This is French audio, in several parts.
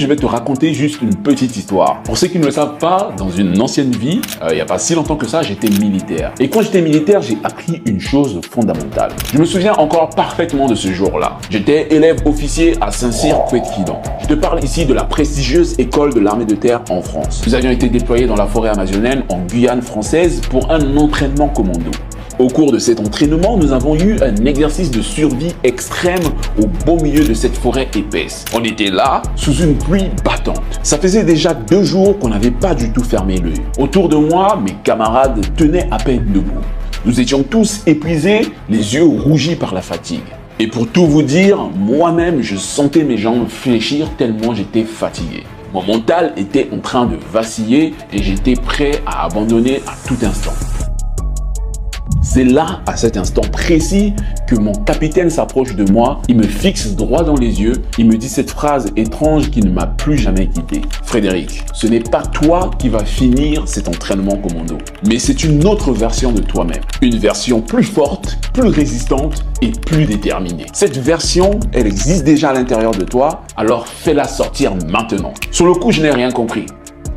Je vais te raconter juste une petite histoire. Pour ceux qui ne le savent pas, dans une ancienne vie, il n'y a pas si longtemps que ça, j'étais militaire. Et quand j'étais militaire, j'ai appris une chose fondamentale. Je me souviens encore parfaitement de ce jour-là. J'étais élève officier à Saint-Cyr-Couët-Quidan. Je te parle ici de la prestigieuse école de l'armée de terre en France. Nous avions été déployés dans la forêt amazonienne en Guyane française pour un entraînement commando. Au cours de cet entraînement, nous avons eu un exercice de survie extrême au beau milieu de cette forêt épaisse. On était là, sous une pluie battante. Ça faisait déjà 2 jours qu'on n'avait pas du tout fermé l'œil. Autour de moi, mes camarades tenaient à peine debout. Nous étions tous épuisés, les yeux rougis par la fatigue. Et pour tout vous dire, moi-même, je sentais mes jambes fléchir tellement j'étais fatigué. Mon mental était en train de vaciller et j'étais prêt à abandonner à tout instant. C'est là, à cet instant précis, que mon capitaine s'approche de moi, il me fixe droit dans les yeux, il me dit cette phrase étrange qui ne m'a plus jamais quitté. Frédéric, ce n'est pas toi qui vas finir cet entraînement commando, mais c'est une autre version de toi-même. Une version plus forte, plus résistante et plus déterminée. Cette version, elle existe déjà à l'intérieur de toi, alors fais-la sortir maintenant. Sur le coup, je n'ai rien compris.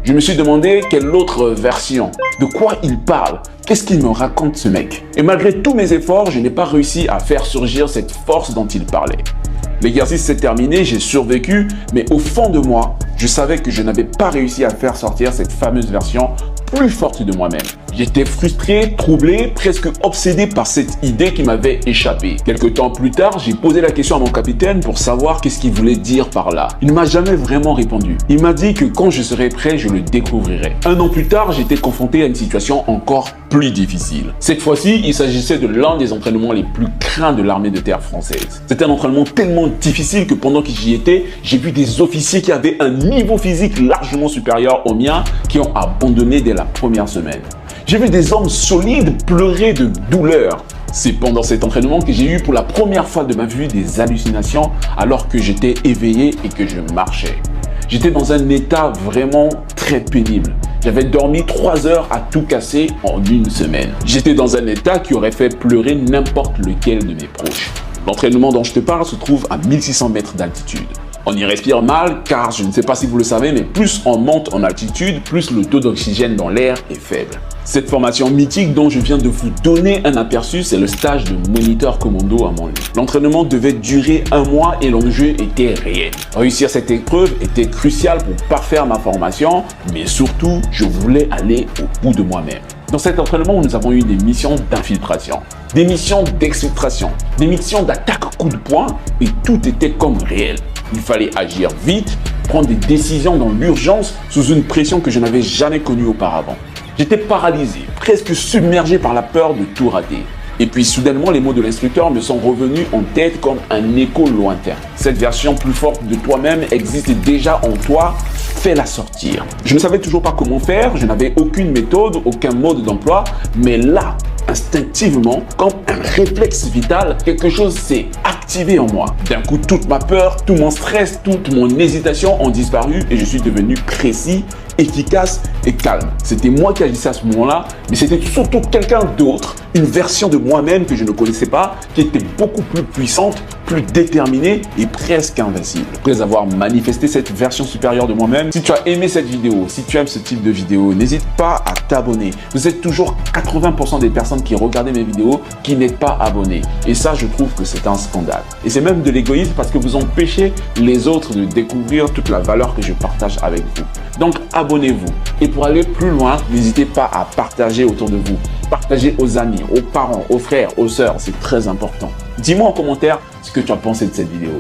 Je me suis demandé quelle autre version, de quoi il parle, qu'est-ce qu'il me raconte ce mec? Et malgré tous mes efforts, je n'ai pas réussi à faire surgir cette force dont il parlait. L'exercice s'est terminé, j'ai survécu, mais au fond de moi, je savais que je n'avais pas réussi à faire sortir cette fameuse version plus forte de moi-même. J'étais frustré, troublé, presque obsédé par cette idée qui m'avait échappé. Quelque temps plus tard, j'ai posé la question à mon capitaine pour savoir qu'est-ce qu'il voulait dire par là. Il ne m'a jamais vraiment répondu. Il m'a dit que quand je serais prêt, je le découvrirais. 1 an plus tard, j'étais confronté à une situation encore plus difficile. Cette fois-ci, il s'agissait de l'un des entraînements les plus craints de l'armée de terre française. C'était un entraînement tellement difficile que pendant que j'y étais, j'ai vu des officiers qui avaient un niveau physique largement supérieur au mien qui ont abandonné dès la première semaine. J'ai vu des hommes solides pleurer de douleur. C'est pendant cet entraînement que j'ai eu pour la première fois de ma vie des hallucinations alors que j'étais éveillé et que je marchais. J'étais dans un état vraiment très pénible. J'avais dormi 3 heures à tout casser en 1 semaine. J'étais dans un état qui aurait fait pleurer n'importe lequel de mes proches. L'entraînement dont je te parle se trouve à 1600 mètres d'altitude. On y respire mal car, je ne sais pas si vous le savez, mais plus on monte en altitude, plus le taux d'oxygène dans l'air est faible. Cette formation mythique dont je viens de vous donner un aperçu, c'est le stage de moniteur commando à Montluc. L'entraînement devait durer 1 mois et l'enjeu était réel. Réussir cette épreuve était crucial pour parfaire ma formation, mais surtout, je voulais aller au bout de moi-même. Dans cet entraînement, nous avons eu des missions d'infiltration, des missions d'exfiltration, des missions d'attaque coup de poing et tout était comme réel. Il fallait agir vite, prendre des décisions dans l'urgence sous une pression que je n'avais jamais connue auparavant. J'étais paralysé, presque submergé par la peur de tout rater. Et puis soudainement, les mots de l'instructeur me sont revenus en tête comme un écho lointain. Cette version plus forte de toi-même existe déjà en toi, fais-la sortir. Je ne savais toujours pas comment faire, je n'avais aucune méthode, aucun mode d'emploi, mais là, instinctivement, comme un réflexe vital, quelque chose s'est activé en moi. D'un coup, toute ma peur, tout mon stress, toute mon hésitation ont disparu et je suis devenu précis, efficace et calme. C'était moi qui agissais à ce moment-là, mais c'était surtout quelqu'un d'autre, une version de moi-même que je ne connaissais pas, qui était beaucoup plus puissante, plus déterminée et presque invincible. Après avoir manifesté cette version supérieure de moi-même, si tu as aimé cette vidéo, si tu aimes ce type de vidéo, n'hésite pas à t'abonner. Vous êtes toujours 80% des personnes qui regardent mes vidéos qui n'êtes pas abonnés. Et ça, je trouve que c'est un scandale. Et c'est même de l'égoïsme parce que vous empêchez les autres de découvrir toute la valeur que je partage avec vous. Donc, abonnez-vous. Et pour aller plus loin, n'hésitez pas à partager autour de vous. Partagez aux amis, aux parents, aux frères, aux sœurs, c'est très important. Dis-moi en commentaire ce que tu as pensé de cette vidéo.